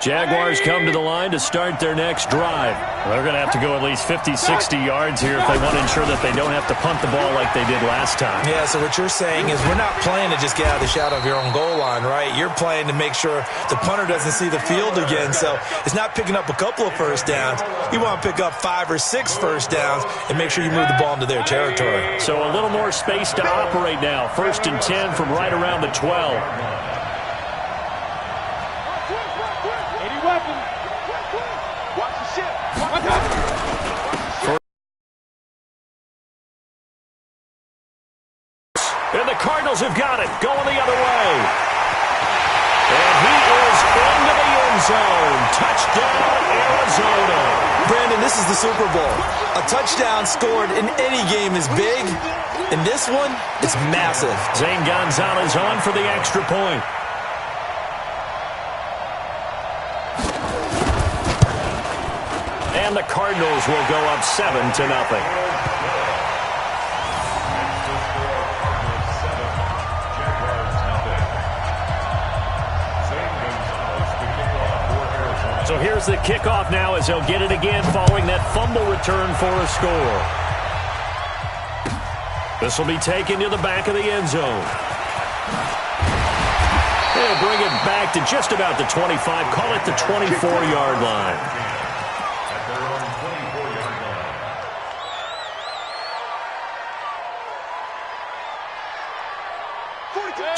Jaguars come to the line to start their next drive. They're going to have to go at least 50, 60 yards here if they want to ensure that they don't have to punt the ball like they did last time. Yeah, so what you're saying is we're not playing to just get out of the shadow of your own goal line, right? You're playing to make sure the punter doesn't see the field again. So it's not picking up a couple of first downs. You want to pick up 5 or 6 first downs and make sure you move the ball into their territory. So a little more space to operate now. 1st and 10 from right around the 12. And the Cardinals have got it, going the other way. And he is into the end zone. Touchdown, Arizona. Brandon, this is the Super Bowl. A touchdown scored in any game is big. In this one, it's massive. Zane Gonzalez on for the extra point. And the Cardinals will go up 7-0. So here's the kickoff now as they'll get it again following that fumble return for a score. This will be taken to the back of the end zone. They'll bring it back to just about the 25, call it the 24-yard line.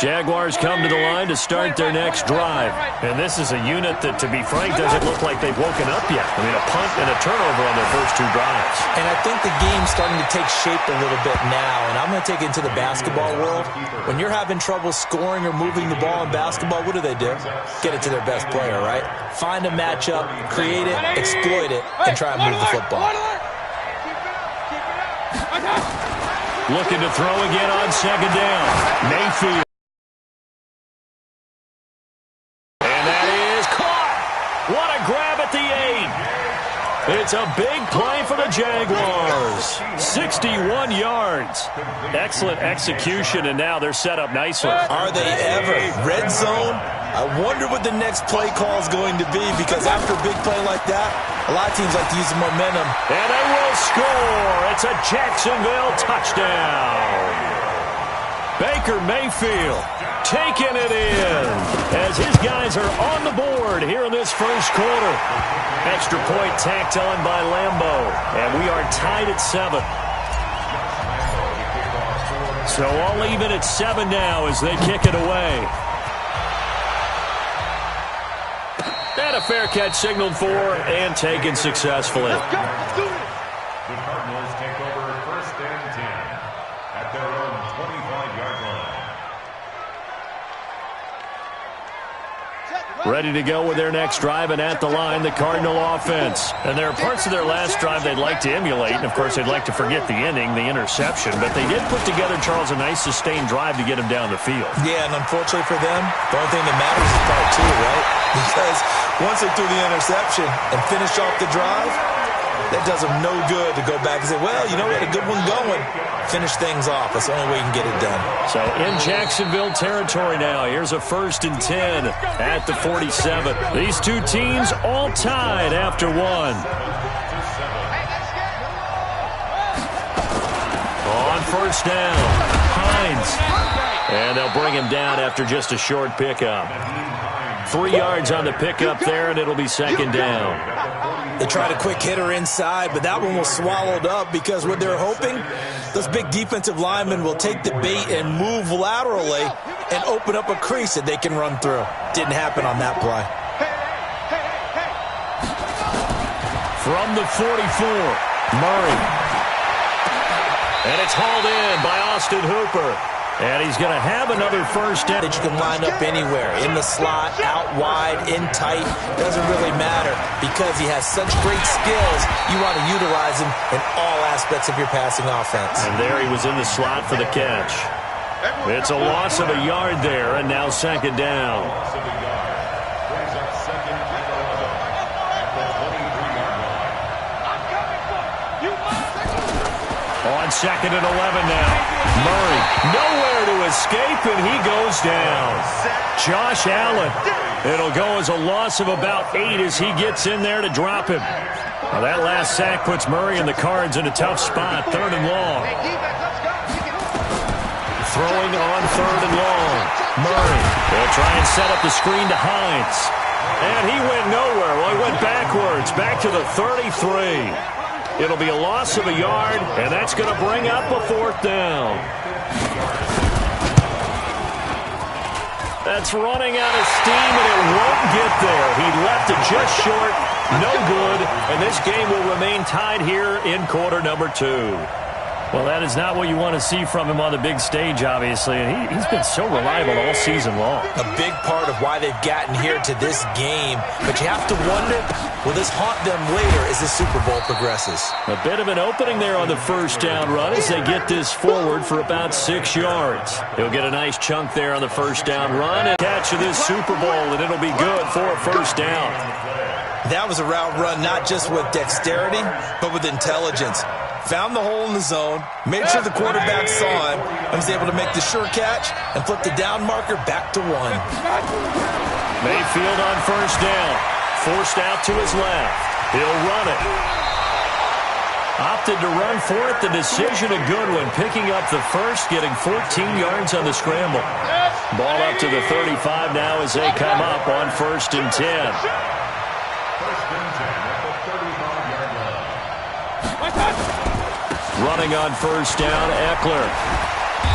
Jaguars come to the line to start their next drive. And this is a unit that, to be frank, doesn't look like they've woken up yet. I mean, a punt and a turnover on their first 2 drives. And I think the game's starting to take shape a little bit now. And I'm going to take it into the basketball world. When you're having trouble scoring or moving the ball in basketball, what do? Get it to their best player, right? Find a matchup, create it, exploit it, and try and move the football. Looking to throw again on 2nd down. Mayfield. What a grab at the 8. It's a big play for the Jaguars. 61 yards. Excellent execution, and now they're set up nicely. Are they ever? Red zone? I wonder what the next play call is going to be, because after a big play like that, a lot of teams like to use the momentum. And they will score. It's a Jacksonville touchdown. Baker Mayfield taking it in as his guys are on the board here in this first quarter. Extra point tacked on by Lambeau, and we are tied at 7. So all even at 7 now as they kick it away. And a fair catch signaled for and taken successfully. The Cardinals take over 1st and 10 at their own 25-yard line. Ready to go with their next drive, and at the line, the Cardinal offense. And there are parts of their last drive they'd like to emulate, and of course they'd like to forget the ending, the interception, but they did put together, Charles, a nice sustained drive to get him down the field. Yeah, and unfortunately for them, the only thing that matters is part 2, right? Because once they threw the interception and finished off the drive, that does them no good to go back and say, well, you know what, a good one going. Finish things off. That's the only way you can get it done. So in Jacksonville territory now, here's a 1st and 10 at the 47. These 2 teams all tied after 1. On 1st down, Hines. And they'll bring him down after just a short pickup. 3 yards on the pickup there, and it'll be 2nd down. They tried a quick hitter inside, but that one was swallowed up because what they're hoping, those big defensive linemen will take the bait and move laterally and open up a crease that they can run through. Didn't happen on that play. From the 44, Murray. And it's hauled in by Austin Hooper. And he's going to have another 1st down. That you can line up anywhere, in the slot, out wide, in tight, doesn't really matter because he has such great skills. You want to utilize him in all aspects of your passing offense. And there he was in the slot for the catch. It's a loss of a yard there, and now 2nd down. On 2nd and 11 now. Murray, nowhere to escape, and he goes down. Josh Allen It'll go as a loss of about 8 as he gets in there to drop him. Well, that last sack puts Murray and the Cards in a tough spot, 3rd and long. Throwing on 3rd and long. Murray will try and set up the screen to Hines. And he went nowhere. Well, he went backwards, back to the 33. It'll be a loss of a yard, and that's going to bring up a 4th down. That's running out of steam, and it won't get there. He left it just short, no good, and this game will remain tied here in quarter number 2. Well, that is not what you want to see from him on the big stage, obviously, and he's been so reliable all season long. A big part of why they've gotten here to this game, but you have to wonder, will this haunt them later as the Super Bowl progresses? A bit of an opening there on the 1st down run as they get this forward for about 6 yards. He'll get a nice chunk there on the 1st down run and catch of this Super Bowl, and it'll be good for a 1st down. That was a route run not just with dexterity, but with intelligence. Found the hole in the zone, made sure the quarterback saw him, and was able to make the sure catch and flip the down marker back to 1. Mayfield on 1st down. Forced out to his left. He'll run it. Opted to run for it. The decision a good one. Picking up the 1st, getting 14 yards on the scramble. Ball up to the 35 now as they come up on 1st and 10. Running on 1st down, Eckler.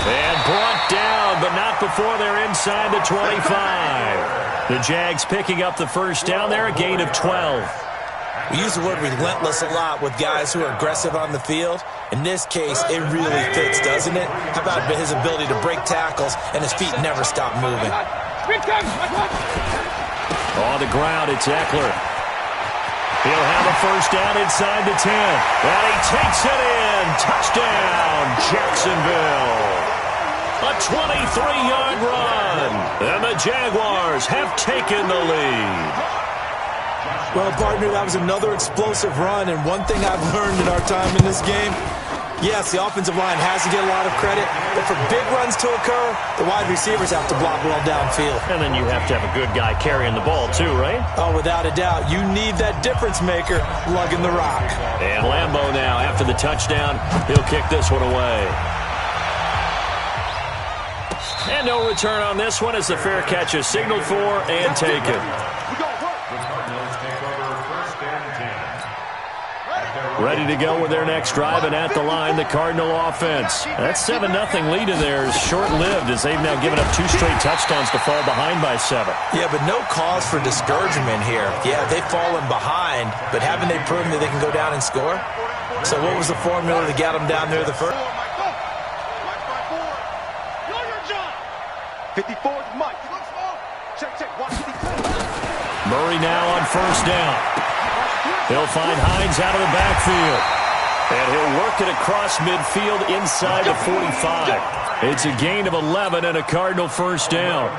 And brought down, but not before they're inside the 25. The Jags picking up the 1st down there, a gain of 12. We use the word relentless a lot with guys who are aggressive on the field. In this case, it really fits, doesn't it? How about his ability to break tackles and his feet never stop moving? On the ground, it's Eckler. He'll have a 1st down inside the 10. And he takes it in. Touchdown, Jacksonville. A 23-yard run. And the Jaguars have taken the lead. Well, partner, that was another explosive run. And one thing I've learned in our time in this game, yes, the offensive line has to get a lot of credit, but for big runs to occur, the wide receivers have to block well downfield. And then you have to have a good guy carrying the ball too, right? Oh, without a doubt. You need that difference maker lugging the rock. And Lambeau now, after the touchdown, he'll kick this one away. And no return on this one as the fair catch is signaled for and taken. Ready to go with their next drive, and at the line, the Cardinal offense. That 7-0 lead in there is short-lived as they've now given up 2 straight touchdowns to fall behind by 7. Yeah, but no cause for discouragement here. Yeah, they've fallen behind, but haven't they proven that they can go down and score? So what was the formula to get them down there the first? 54 is Mike. Check. Murray now on 1st down. He'll find Hines out of the backfield. And he'll work it across midfield inside the 45. It's a gain of 11 and a Cardinal 1st down.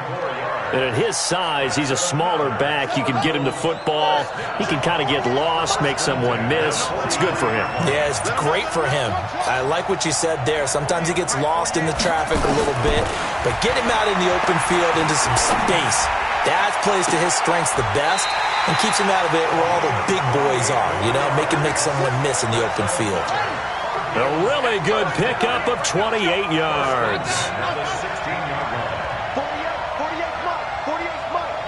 And at his size, he's a smaller back. You can get him to football. He can kind of get lost, make someone miss. It's good for him. Yeah, it's great for him. I like what you said there. Sometimes he gets lost in the traffic a little bit. But get him out in the open field into some space. That plays to his strengths the best and keeps him out of it where all the big boys are, you know, make someone miss in the open field. A really good pickup of 28 yards. 48 Mike.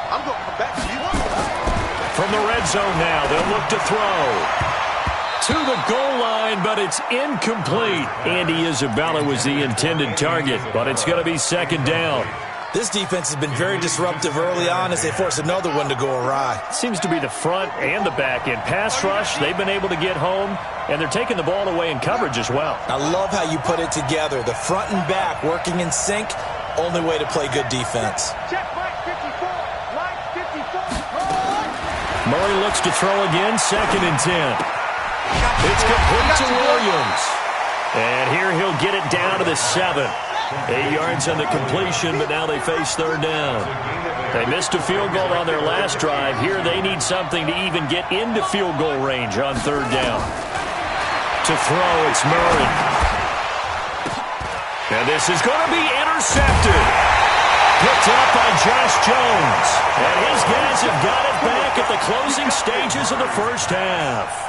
I'm going to come back to you. From the red zone now, they'll look to throw. To the goal line, but it's incomplete. Andy Isabella was the intended target, but it's going to be 2nd down. This defense has been very disruptive early on as they force another one to go awry. Seems to be the front and the back end. Pass rush, they've been able to get home, and they're taking the ball away in coverage as well. I love how you put it together. The front and back working in sync, only way to play good defense. Check Mike 54. Mike 54. Murray looks to throw again, 2nd and 10. It's complete to Williams. And here he'll get it down to the 7. 8 yards on the completion, but now they face 3rd down. They missed a field goal on their last drive. Here they need something to even get into field goal range on 3rd down. To throw, it's Murray. And this is going to be intercepted. Picked up by Josh Jones. And his guys have got it back at the closing stages of the first half.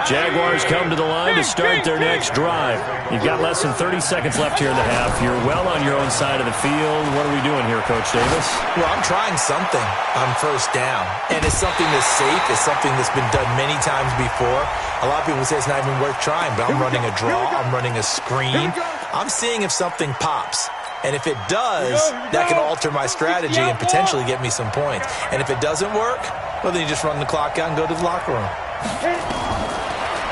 Jaguars come to the line to start their next drive. You've got less than 30 seconds left here in the half. You're well on your own side of the field. What are we doing here, Coach Davis? Well, I'm trying something on first down. And it's something that's safe. It's something that's been done many times before. A lot of people say it's not even worth trying, but I'm running a draw. I'm running a screen. I'm seeing if something pops. And if it does, that can alter my strategy and potentially get me some points. And if it doesn't work, well, then you just run the clock out and go to the locker room.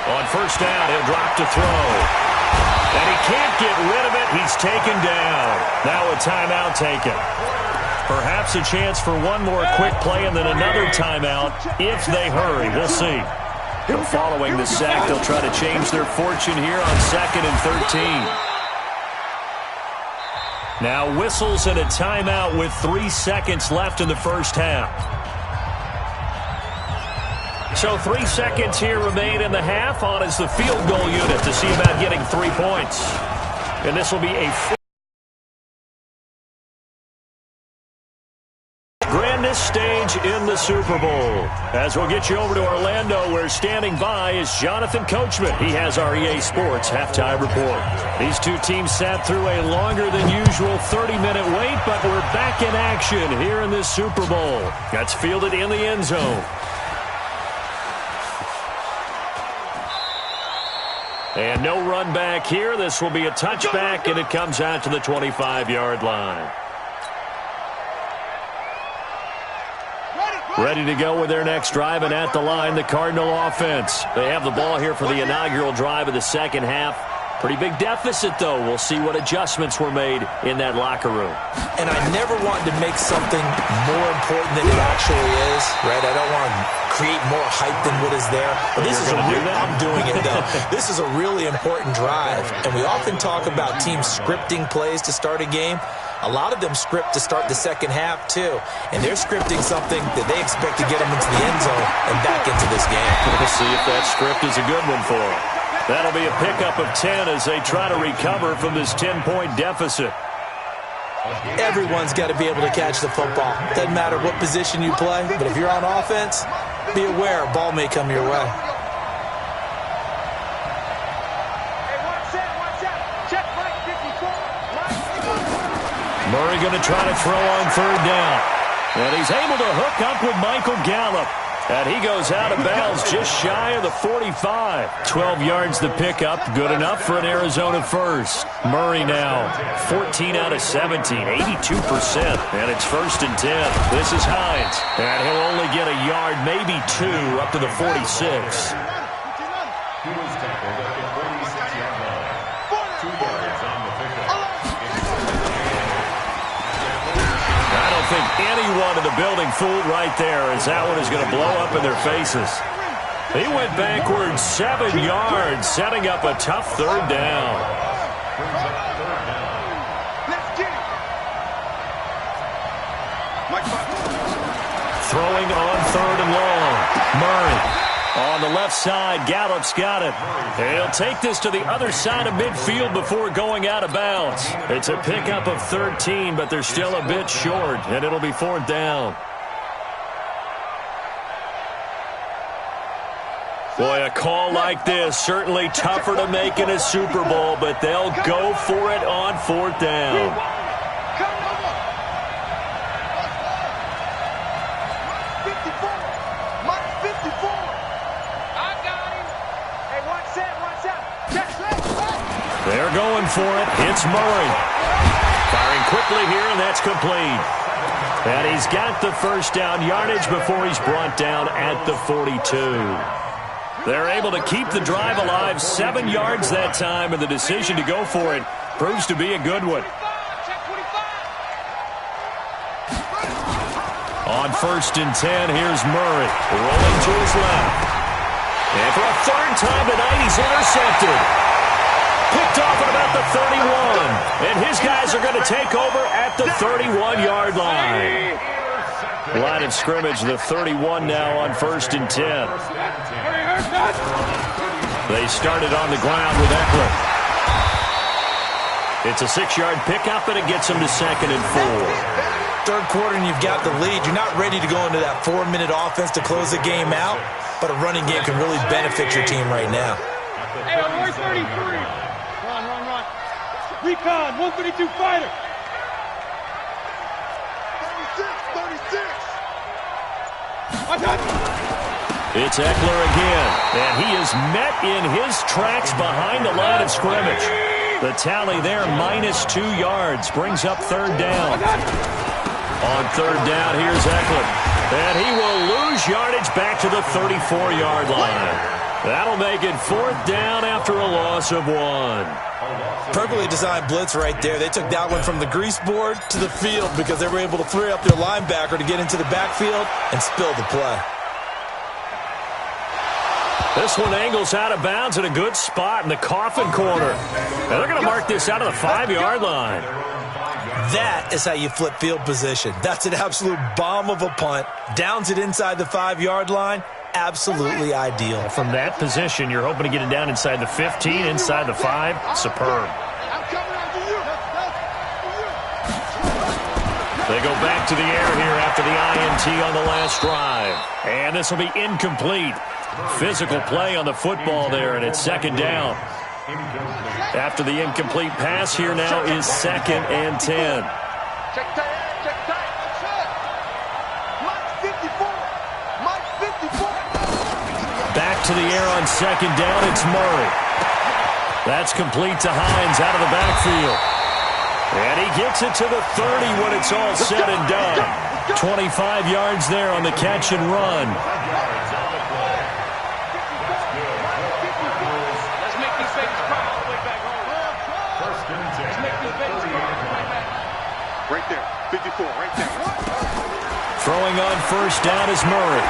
On first down, he'll drop to throw. And he can't get rid of it. He's taken down. Now a timeout taken. Perhaps a chance for one more quick play and then another timeout if they hurry. We'll see. But following the sack, they'll try to change their fortune here on 2nd and 13. Now whistles and a timeout with 3 seconds left in the first half. So 3 seconds here remain in the half. On is the field goal unit to see about getting 3 points. And this will be a grandest stage in the Super Bowl. As we'll get you over to Orlando, where standing by is Jonathan Coachman. He has our EA Sports halftime report. These two teams sat through a longer than usual 30-minute wait, but we're back in action here in this Super Bowl. That's fielded in the end zone. And no run back here. This will be a touchback, and it comes out to the 25-yard line. Ready to go with their next drive, and at the line, the Cardinal offense. They have the ball here for the inaugural drive of the second half. Pretty big deficit, though. We'll see what adjustments were made in that locker room. And I never wanted to make something more important than it actually is, right? I don't want to create more hype than what is there. But this is I'm doing it, though. This is a really important drive. And we often talk about teams scripting plays to start a game. A lot of them script to start the second half, too. And they're scripting something that they expect to get them into the end zone and back into this game. We'll see if that script is a good one for them. That'll be a pickup of 10 as they try to recover from this 10-point deficit. Everyone's got to be able to catch the football. Doesn't matter what position you play, but if you're on offense, be aware a ball may come your way. Murray going to try to throw on third down. And he's able to hook up with Michael Gallup. And he goes out of bounds just shy of the 45. 12 yards to pick up. Good enough for an Arizona first. Murray now 14 out of 17, 82%. And it's 1st and 10. This is Hines. And he'll only get a yard, maybe 2, up to the 46. He was tackled at the 46-yard line. 2 yards on the pickup. I don't think anyone in the building fooled right there, as that one is going to blow up in their faces. He went backwards 7 yards, setting up a tough third down. Throwing on third and long. Murray. On the left side, Gallup's got it. He'll take this to the other side of midfield before going out of bounds. It's a pickup of 13, but they're still a bit short, and it'll be 4th down. Boy, a call like this, certainly tougher to make in a Super Bowl, but they'll go for it on 4th down. They're going for it. It's Murray. Firing quickly here, and that's complete. And he's got the first down yardage before he's brought down at the 42. They're able to keep the drive alive, 7 yards that time, and the decision to go for it proves to be a good one. On 1st and 10, here's Murray rolling to his left. And for a third time tonight, he's intercepted. Picked off at about the 31. And his guys are going to take over at the 31-yard line. Line of scrimmage, the 31 now on 1st and 10. They started on the ground with Eckler. It's a 6-yard pickup, and it gets them to 2nd and 4. third quarter and you've got the lead. You're not ready to go into that 4-minute offense to close the game out, but a running game can really benefit your team right now. Hey, on 133. Run. Recon, 132 fighter. 36. It's Eckler again, and he is met in his tracks behind the line of scrimmage. The tally there, -2 yards, brings up third down. On third down, here's Eckler, and he will lose yardage back to the 34-yard line. That'll make it fourth down after a loss of 1. Perfectly designed blitz right there. They took that one from the grease board to the field because they were able to free up their linebacker to get into the backfield and spill the play. This one angles out of bounds in a good spot in the coffin corner. And they're going to mark this out of the 5-yard line. That is how you flip field position. That's an absolute bomb of a punt. Downs it inside the 5-yard line. Absolutely ideal. From that position, you're hoping to get it down inside the 15, inside the 5. Superb. They go back to the air here after the INT on the last drive. And this will be incomplete. Physical play on the football there, and it's second down. After the incomplete pass, here now is 2nd and 10. Check tight. Mike 54. Back to the air on second down, it's Murray. That's complete to Hines out of the backfield. And he gets it to the 30 when it's all said and done. 25 yards there on the catch and run. Right there, 54, right there. Throwing on first down is Murray.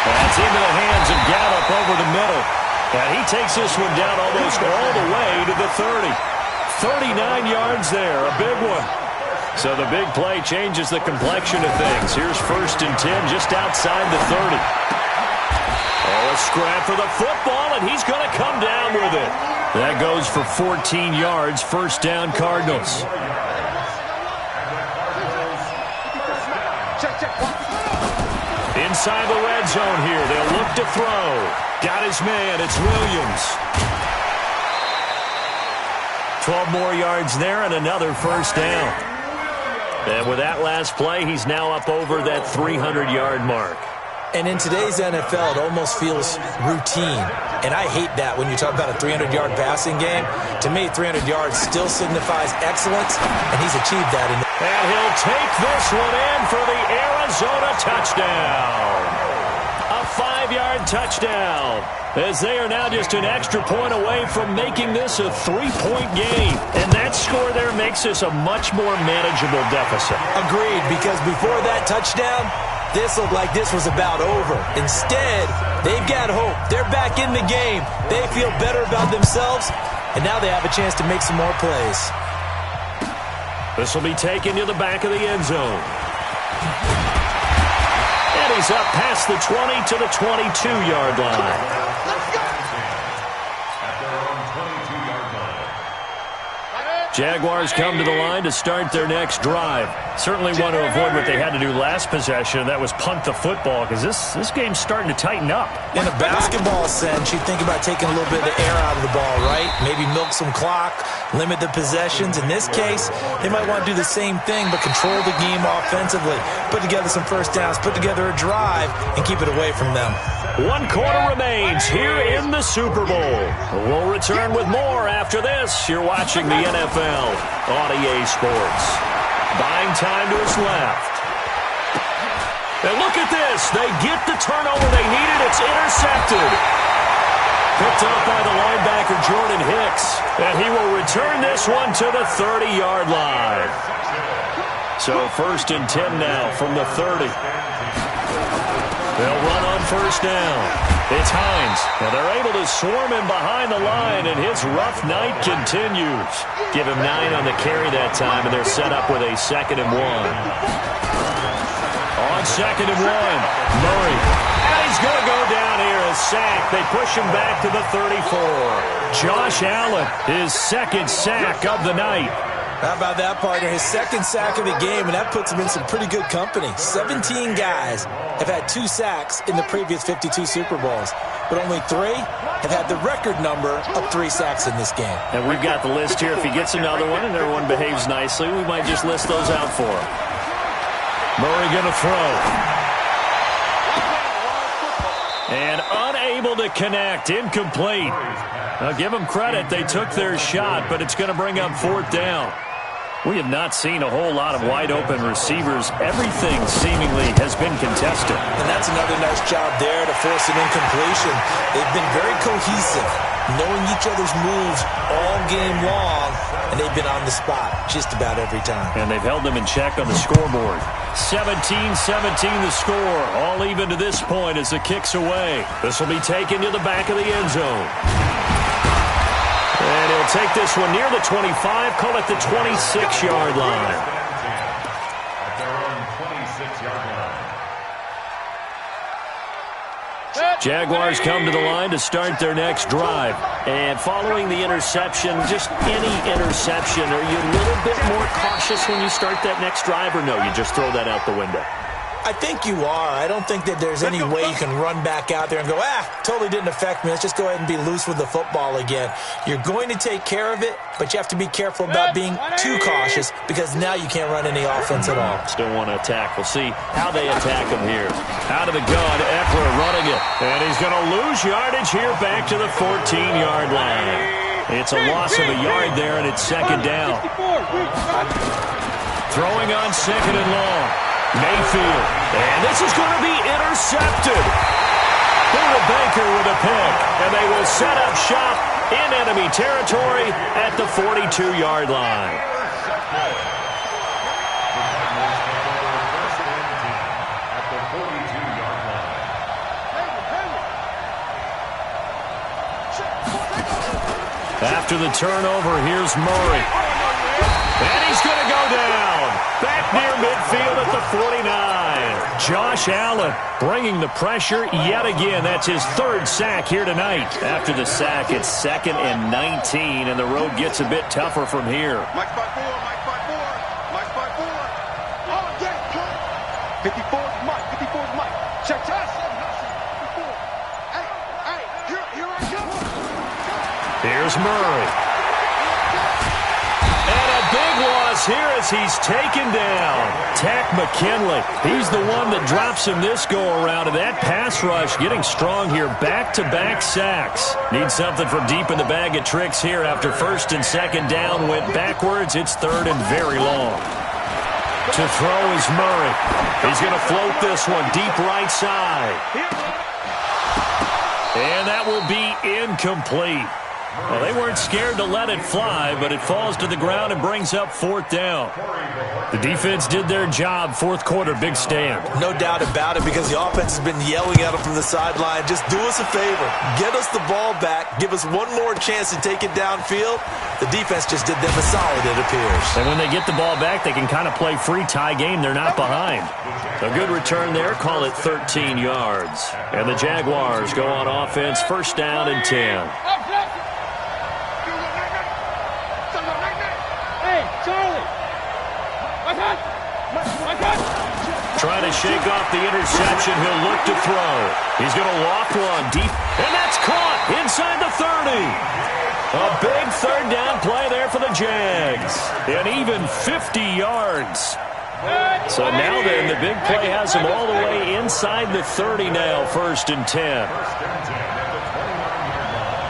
That's into the hands of Gallup over the middle. And he takes this one down almost all the way to the 30. 39 yards there, a big one. So the big play changes the complexion of things. Here's 1st and 10 just outside the 30. Oh, a scrap for the football, and he's going to come down with it. That goes for 14 yards, first down Cardinals. Inside the red zone here, they'll look to throw. Got his man, it's Williams. 12 more yards there and another first down. And with that last play, he's now up over that 300-yard mark. And in today's NFL, it almost feels routine. And I hate that when you talk about a 300-yard passing game. To me, 300 yards still signifies excellence, and he's achieved that. And he'll take this one in for the Arizona touchdown. A 5-yard touchdown, as they are now just an extra point away from making this a 3-point game. And that score there makes this a much more manageable deficit. Agreed, because before that touchdown, this looked like this was about over. Instead, they've got hope. They're back in the game. They feel better about themselves, and now they have a chance to make some more plays. This will be taken to the back of the end zone. And he's up past the 20 to the 22-yard line. Jaguars come to the line to start their next drive. Certainly want to avoid what they had to do last possession. That was punt the football, because this game's starting to tighten up. In a basketball sense, you think about taking a little bit of the air out of the ball, right? Maybe milk some clock, limit the possessions. In this case, they might want to do the same thing, but control the game offensively. Put together some first downs, put together a drive, and keep it away from them. 1 quarter remains here in the Super Bowl. We'll return with more after this. You're watching the NFL on EA Sports. Buying time to his left. And look at this. They get the turnover they needed. It's intercepted. Picked up by the linebacker Jordan Hicks. And he will return this one to the 30-yard line. So 1st and 10 now from the 30. They'll run on first down. It's Hines. Now they're able to swarm him behind the line, and his rough night continues. Give him 9 on the carry that time, and they're set up with a 2nd and 1. On 2nd and 1, Murray. And he's going to go down here, a sack. They push him back to the 34. Josh Allen, his 2nd sack of the night. How about that, partner? His second sack of the game, and that puts him in some pretty good company. 17 guys have had 2 sacks in the previous 52 Super Bowls, but only 3 have had the record number of 3 sacks in this game. And we've got the list here. If he gets another one and everyone behaves nicely, we might just list those out for him. Murray going to throw. And unable to connect. Incomplete. Now, give them credit. They took their shot, but it's going to bring up 4th down. We have not seen a whole lot of wide-open receivers. Everything seemingly has been contested. And that's another nice job there to force an incompletion. They've been very cohesive, knowing each other's moves all game long, and they've been on the spot just about every time. And they've held them in check on the scoreboard. 17-17 the score. All even to this point as the kick's away. This will be taken to the back of the end zone. And he'll take this one near the 25, call it the 26-yard line. At their own 26-yard line. Jaguars come to the line to start their next drive. And following the interception, just any interception, are you a little bit more cautious when you start that next drive, or no, you just throw that out the window? I think you are. I don't think that there's any way you can run back out there and go, totally didn't affect me. Let's just go ahead and be loose with the football again. You're going to take care of it, but you have to be careful about being too cautious because now you can't run any offense at all. Still want to attack. We'll see how they attack him here. Out of the gun, Eckler running it. And he's going to lose yardage here back to the 14-yard line. It's a loss of a yard there, and it's 2nd down. Throwing on 2nd and long. Mayfield, and this is going to be intercepted. Buda Baker with a pick, and they will set up shop in enemy territory at the 42-yard line. At the 42-yard line. After the turnover, here's Murray. And he's going to go down. Back near midfield at the 49. Josh Allen bringing the pressure yet again. That's his 3rd sack here tonight. After the sack, it's 2nd and 19, and the road gets a bit tougher from here. Mike spot 4, Mike spot 4, Mike spot 4. Oh, yeah, 54 is Mike, 54 is Mike. Check, check. 54. Hey, here I go. Here's Murray. Big loss here as he's taken down. Tack McKinley. He's the one that drops him this go-around, and that pass rush getting strong here. Back-to-back sacks. Need something from deep in the bag of tricks here after 1st and 2nd down. Went backwards. It's 3rd and very long. To throw is Murray. He's going to float this one deep right side. And that will be incomplete. Well, they weren't scared to let it fly, but it falls to the ground and brings up 4th down. The defense did their job. 4th quarter, big stand. No doubt about it because the offense has been yelling at them from the sideline. Just do us a favor. Get us the ball back. Give us one more chance to take it downfield. The defense just did them a solid, it appears. And when they get the ball back, they can kind of play free tie game. They're not behind. A good return there. Call it 13 yards. And the Jaguars go on offense. 1st down and 10. Trying to shake off the interception. He'll look to throw. He's going to loft one deep. And that's caught inside the 30. A big 3rd down play there for the Jags. And even 50 yards. So now then, the big play has him all the way inside the 30 now. 1st and 10.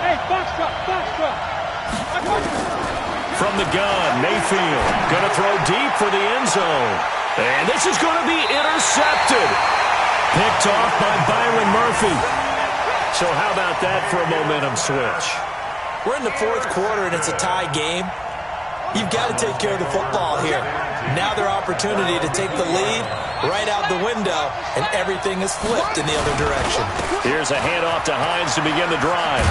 Hey, box truck. From the gun, Mayfield going to throw deep for the end zone. And this is going to be intercepted. Picked off by Byron Murphy. So how about that for a momentum switch? We're in the 4th quarter, and it's a tie game. You've got to take care of the football here. Now their opportunity to take the lead right out the window, and everything is flipped in the other direction. Here's a handoff to Hines to begin the drive.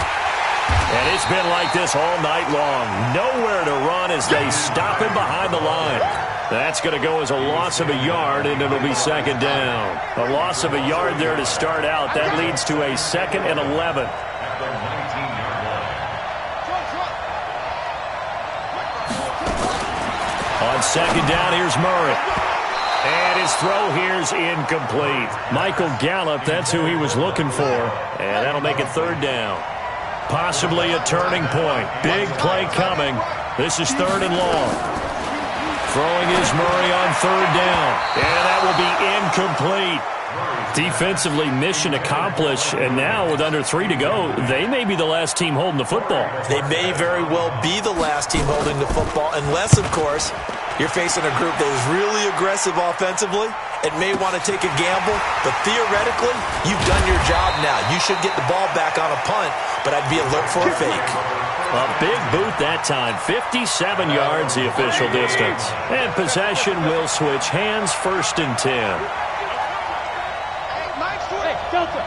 And it's been like this all night long. Nowhere to run as they stop him behind the line. That's going to go as a loss of a yard, and it'll be 2nd down. A loss of a yard there to start out. That leads to a 2nd and 11. On second down, here's Murray. And his throw here's incomplete. Michael Gallup, that's who he was looking for. And that'll make it third down. Possibly a turning point. Big play coming. This is third and long. Throwing is Murray on third down. And that will be incomplete. Defensively, mission accomplished. And now with under 3 to go, they may be the last team holding the football. They may very well be the last team holding the football, unless, of course, you're facing a group that is really aggressive offensively and may want to take a gamble. But theoretically, you've done your job now. You should get the ball back on a punt, but I'd be alert for a fake. A big boot that time. 57 yards, the official distance. And possession will switch hands, first and 10. Hey, Delta.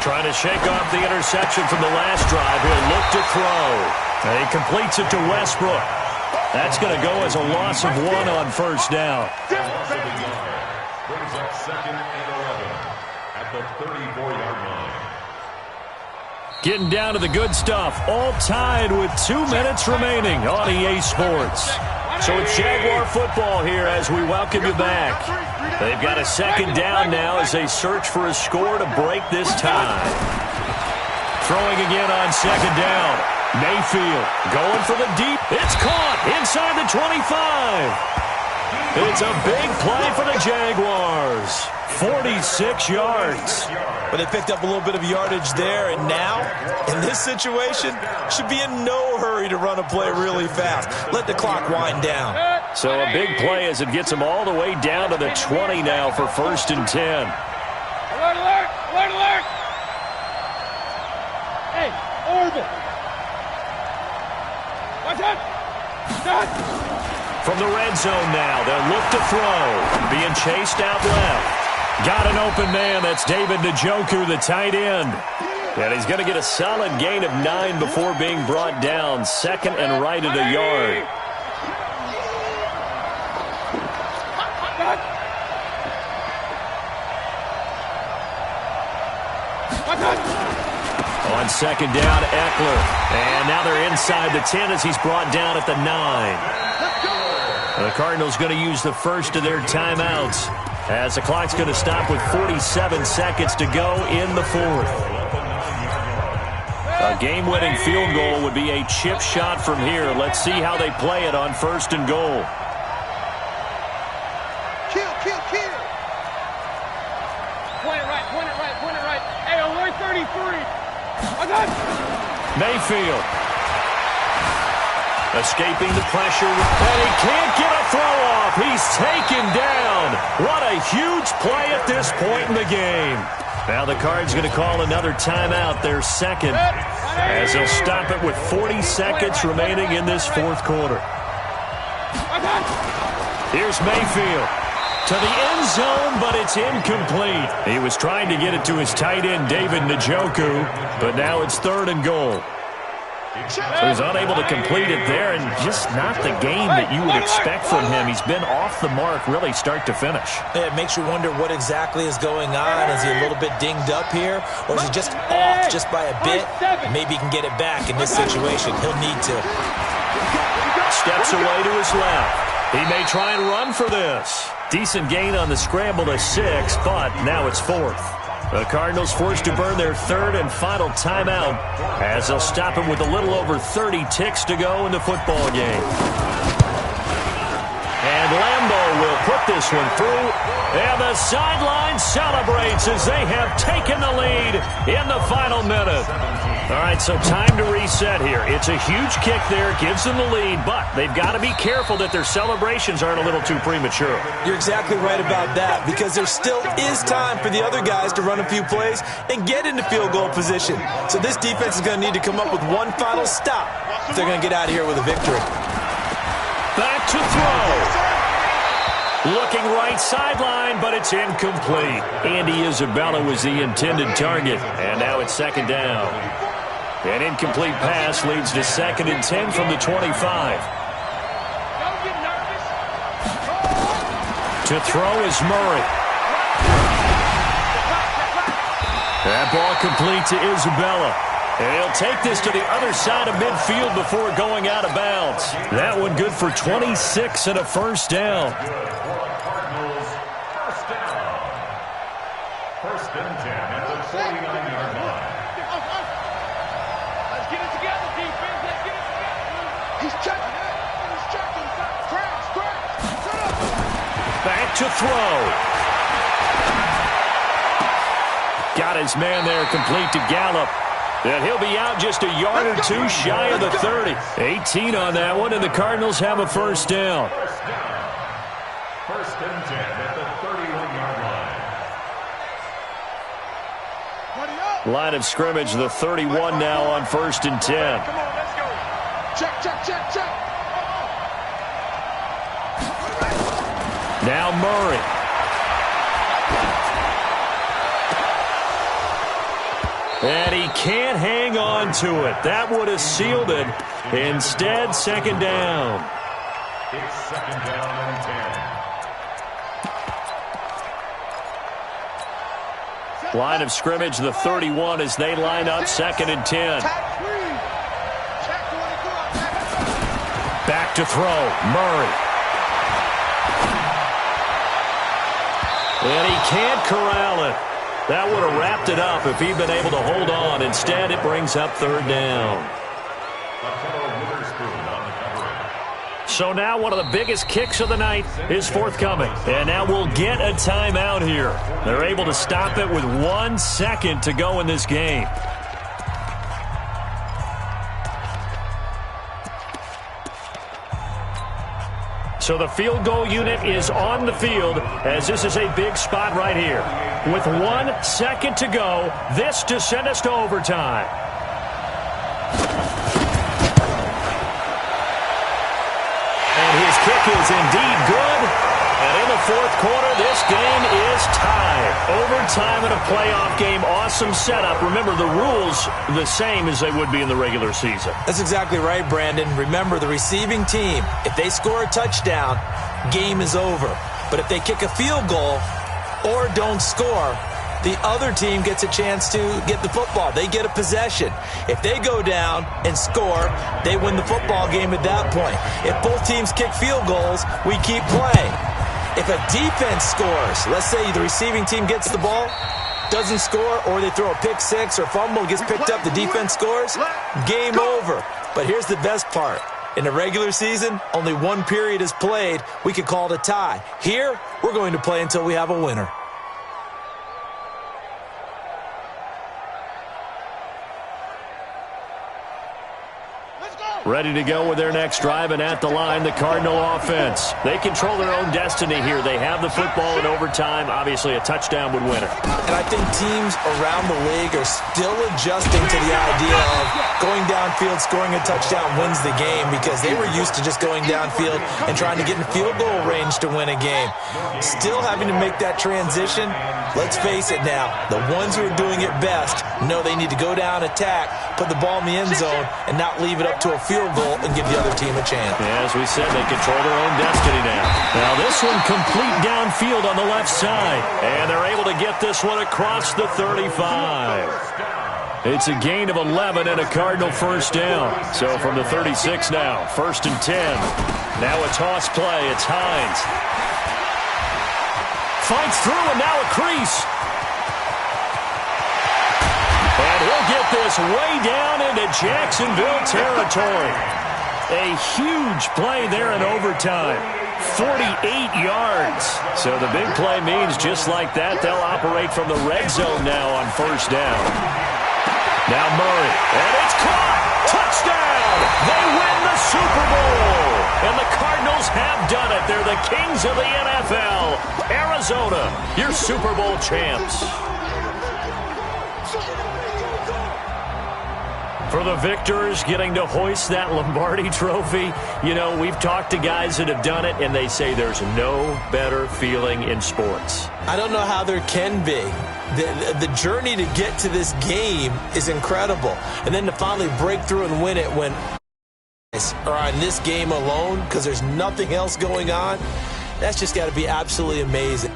Trying to shake off the interception from the last drive. He'll look to throw. And he completes it to Westbrook. That's going to go as a loss of 1 on first down. Brings up second and 11 at the 34-yard line. Getting down to the good stuff. All tied with 2 minutes remaining on EA Sports. So it's Jaguar football here as we welcome you back. They've got a second down now as they search for a score to break this tie. Throwing again on second down. Mayfield going for the deep. It's caught inside the 25. It's a big play for the Jaguars. 46 yards. But they picked up a little bit of yardage there, and now, in this situation, should be in no hurry to run a play really fast. Let the clock wind down. So a big play as it gets them all the way down to the 20 now for first and 10. Alert, alert, alert, alert. Hey, orbit. Watch out. Stop. From the red zone now, they'll look to throw. Being chased out left. Got an open man. That's David Njoku, the tight end. And he's going to get a solid gain of 9 before being brought down. Second and right at a yard. On second down, Eckler. And now they're inside the 10 as he's brought down at the 9. The Cardinals going to use the first of their timeouts as the clock's going to stop with 47 seconds to go in the fourth. A game-winning field goal would be a chip shot from here. Let's see how they play it on first and goal. Kill. Point it right, point it right, point it right. Hey, alert 33. I got Mayfield. Escaping the pressure, and he can't get a throw off. He's taken down. What a huge play at this point in the game. Now the Cards going to call another timeout, their second, as they'll stop it with 40 seconds remaining in this fourth quarter. Here's Mayfield to the end zone, but it's incomplete. He was trying to get it to his tight end, David Njoku, but now it's third and goal. So he's unable to complete it there, and just not the game that you would expect from him. He's been off the mark really start to finish. It makes you wonder what exactly is going on. Is he a little bit dinged up here, or is he just off just by a bit? Maybe he can get it back in this situation. He'll need to. Steps away to his left. He may try and run for this. Decent gain on the scramble to 6, but now it's fourth. The Cardinals forced to burn their third and final timeout as they'll stop him with a little over 30 ticks to go in the football game. And Lambeau will put this one through. And the sideline celebrates as they have taken the lead in the final minute. All right, so time to reset here. It's a huge kick there, gives them the lead, but they've got to be careful that their celebrations aren't a little too premature. You're exactly right about that, because there still is time for the other guys to run a few plays and get into field goal position. So this defense is going to need to come up with one final stop if they're going to get out of here with a victory. Back to throw. Looking right sideline, but it's incomplete. Andy Isabella was the intended target, and now it's second down. An incomplete pass leads to second and 10 from the 25. Don't get nervous. To throw is Murray. That ball complete to Isabella. And he'll take this to the other side of midfield before going out of bounds. That one good for 26 and a first down. Cardinals, first down. First and 10 at the 49-yard line. Let's get it together, defense. Let's get it together. He's checking it. He's checking. Crash. Back to throw. Got his man there complete to Gallup. And he'll be out just a yard or two shy of the 30. 18 on that one, and the Cardinals have a first down. First and 10 at the 31-yard line. Line of scrimmage, the 31 now on first and 10. Come on, let's go. Check. Now Murray. And he can't hang on to it. That would have sealed it. Instead, second down. It's second down and 10. Line of scrimmage, the 31 as they line up second and 10. Back to throw, Murray. And he can't corral it. That would have wrapped it up if he'd been able to hold on. Instead, it brings up third down. So now one of the biggest kicks of the night is forthcoming. And now we'll get a timeout here. They're able to stop it with 1 second to go in this game. So the field goal unit is on the field as this is a big spot right here. With 1 second to go, this to send us to overtime. And his kick is indeed good. And in the fourth quarter, this game is tied. Overtime in a playoff game, awesome setup. Remember, the rules the same as they would be in the regular season. That's exactly right, Brandon. Remember, the receiving team, if they score a touchdown, game is over. But if they kick a field goal or don't score, the other team gets a chance to get the football. They get a possession. If they go down and score, they win the football game at that point. If both teams kick field goals, we keep playing. If a defense scores, let's say the receiving team gets the ball, doesn't score, or they throw a pick six or fumble, gets picked up, the defense scores, game over. But here's the best part. In the regular season, only one period is played. We could call it a tie. Here, we're going to play until we have a winner. Ready to go with their next drive, and at the line, the Cardinal offense. They control their own destiny here. They have the football in overtime. Obviously, a touchdown would win it. And I think teams around the league are still adjusting to the idea of going downfield, scoring a touchdown wins the game, because they were used to just going downfield and trying to get in field goal range to win a game. Still having to make that transition. Let's face it now, the ones who are doing it best know they need to go down, attack, put the ball in the end zone, and not leave it up to a field goal and give the other team a chance. Yeah, as we said, they control their own destiny now. Now this one complete downfield on the left side, and they're able to get this one across the 35. It's a gain of 11 and a Cardinal first down. So from the 36 now, first and 10. Now a toss play. It's Hines. Fights through, and now a crease. And he'll get this way down into Jacksonville territory. A huge play there in overtime. 48 yards. So the big play means just like that, they'll operate from the red zone now on first down. Now Murray, and it's caught. Touchdown! They win the Super Bowl! And the Cardinals have done it. They're the kings of the NFL. Arizona, your Super Bowl champs. For the victors, getting to hoist that Lombardi trophy, you know, we've talked to guys that have done it, and they say there's no better feeling in sports. I don't know how there can be. The journey to get to this game is incredible. And then to finally break through and win it when are on this game alone because there's nothing else going on, that's just got to be absolutely amazing.